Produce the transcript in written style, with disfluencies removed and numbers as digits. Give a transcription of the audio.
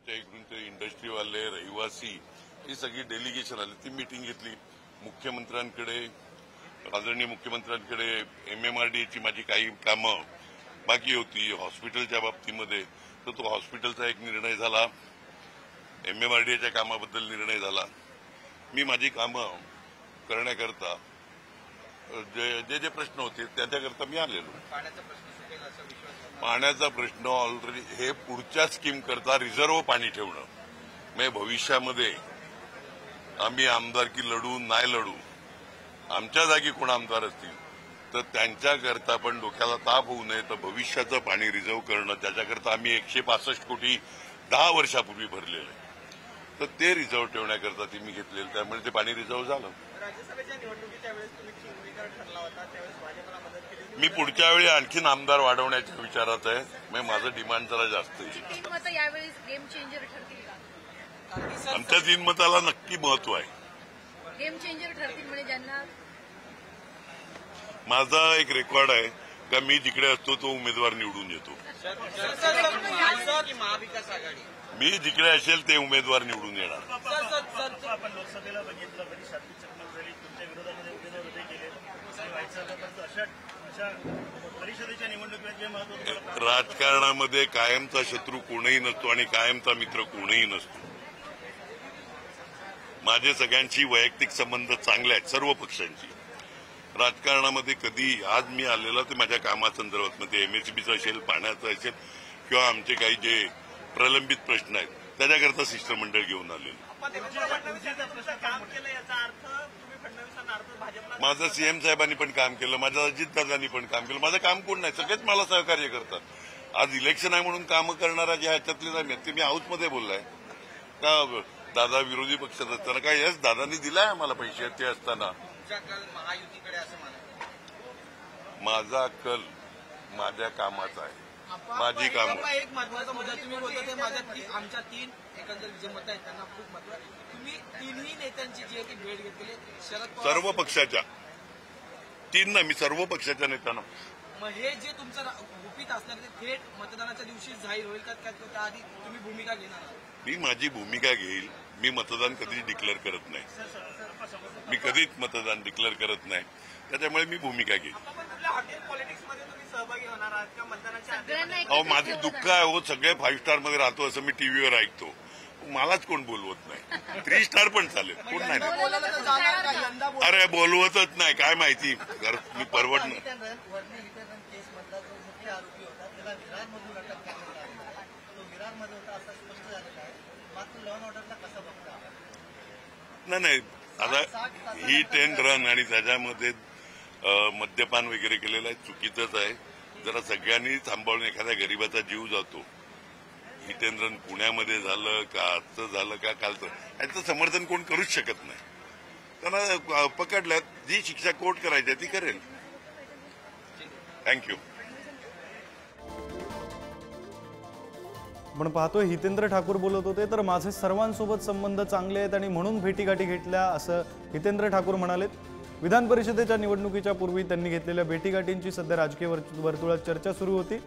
आमच्या इकडून ते इंडस्ट्रीवाले रहिवासी ही सगळी डेलिगेशन आली, ती मीटिंग घेतली. मुख्यमंत्र्यांकडे, आदरणीय मुख्यमंत्र्यांकडे MMRDAची माझी काही कामं बाकी होती हॉस्पिटलच्या बाबतीमध्ये, तर तो हॉस्पिटलचा एक निर्णय झाला, MMRDAच्या कामाबद्दल निर्णय झाला. मी माझी कामं करण्याकरता जे जे प्रश्न होते त्याच्याकरता मी आलेलो. पाण्याचा प्रश्न ऑलरेडी हे पुढच्या स्कीम करता रिझर्व्ह पाणी ठेवणं, म्हणजे भविष्यामध्ये आम्ही आमदारकी लढू नाही लढू, आमच्या जागी कोण आमदार असतील तर त्यांच्याकरता पण डोक्याला ताप होऊ नये, तर भविष्याचं पाणी रिझर्व्ह करणं, त्याच्याकरता आम्ही 165 कोटी 10 वर्षापूर्वी भरलेलं आहे, तर ते रिझर्व्ह ठेवण्याकरता ते मी घेतलेलं, त्यामुळे ते पाणी रिझर्व्ह झालं. राज्यसभेच्या निवडणुकीच्या वेळेस तुम्ही किंगमेकर ठरला होता, त्यावेळेस भाजपला मदत केली. मी पुढच्या वेळी आणखीन आमदार वाढवण्याच्या विचारात आहे, म्हणजे माझं डिमांड जरा जास्त आहे. यावेळी गेम चेंजर ठरतील का? आमच्या 3 मताला नक्की महत्व आहे. गेम चेंजर ठरतील म्हणजे ज्यांना, माझा एक रेकॉर्ड आहे का मी जिकडे असतो तो उमेदवार निवडून येतो. महाविकास आघाडी मी जिकडे असेल ते उमेदवार निवडून येणार. आपण लोकसभेला बघितलं कधी शांती चकमक झाली, तुमच्या विरोधामध्ये उमेदवार उभे केले, अशा परिषदेच्या निवडणुकीत जे महत्व. राजकारणामध्ये कायमचा शत्रू कोणीही नसतो आणि कायमचा मित्र कोणीही नसतो. माझे सगळ्यांची वैयक्तिक संबंध चांगले आहेत, सर्व पक्षांची. राजकारणामध्ये कधी आज मी आलेलो ते माझ्या कामासंदर्भात, म्हणजे MSBचं असेल, पाण्याचं असेल किंवा आमचे काही जे प्रलंबित प्रश्न आहेत त्याच्याकरता शिष्टमंडळ घेऊन आलेलो. माझं CM साहेबांनी पण काम केलं, माझ्या अजितदादांनी पण काम केलं. माझं काम कोण नाही, सगळेच मला सहकार्य करतात. आज इलेक्शन आहे म्हणून कामं करणारा ज्या ह्याच्यातले नाही, ते मी हाऊसमध्ये बोललाय का दादा विरोधी पक्षात असताना काय यस दादांनी दिलाय आम्हाला पैसे ते असताना. माझा कल माझ्या कामाचा आहे, माझी कामं. एक महत्वाचा मुद्दा तुम्ही बोलतो ते आमच्या 3 एकंदर जे मत आहेत त्यांना खूप महत्व आहे. तुम्ही 3ही नेत्यांची जी आहे ती भेट घेतलेली शरद पवार सर्व पक्षाच्या 3 ना, मी सर्व पक्षाच्या नेत्यांना. मग हे जे तुमचं गुपित असणार ते थेट मतदानाच्या दिवशी जाहीर होईल का, त्याआधी तुम्ही भूमिका घेणार? मी माझी भूमिका घेईल. मी मतदान कधीच डिक्लेअर करत नाही, मी कधीच मतदान डिक्लेअर करत नाही, त्याच्यामुळे मी भूमिका घेईल. अहो माझं दुःख आहे हो, सगळे 5 स्टार मध्ये राहतो असं मी टीव्हीवर ऐकतो, मलाच कोण बोलवत नाही. 3 स्टार पण चालेल, कोण नाही. अरे बोलवतच नाही, काय माहिती मी परवडणं. नाही आता हिट अँड रन आणि त्याच्यामध्ये मद्यपान वगैरे केलेलं आहे, चुकीचंच आहे. जरा सगळ्यांनी सांभाळून, एखाद्या गरीबाचा जीव जातो. हिट अँड रन पुण्यामध्ये झालं का, आजचं झालं का कालचं, याचं समर्थन कोण करूच शकत नाही. त्यांना पकडल्यात, जी शिक्षा कोर्ट करायची ती करेल. थँक्यू. आपण पाहतोय हितेंद्र ठाकूर बोलत होते, तर माझे सर्वांसोबत संबंध चांगले आहेत आणि म्हणून भेटीगाठी घेतल्या असं हितेंद्र ठाकूर म्हणालेत. विधान परिषदेच्या निवडणुकीच्या पूर्वी त्यांनी घेतलेल्या भेटीगाठींची सध्या राजकीय वर्तुळात चर्चा सुरू होती.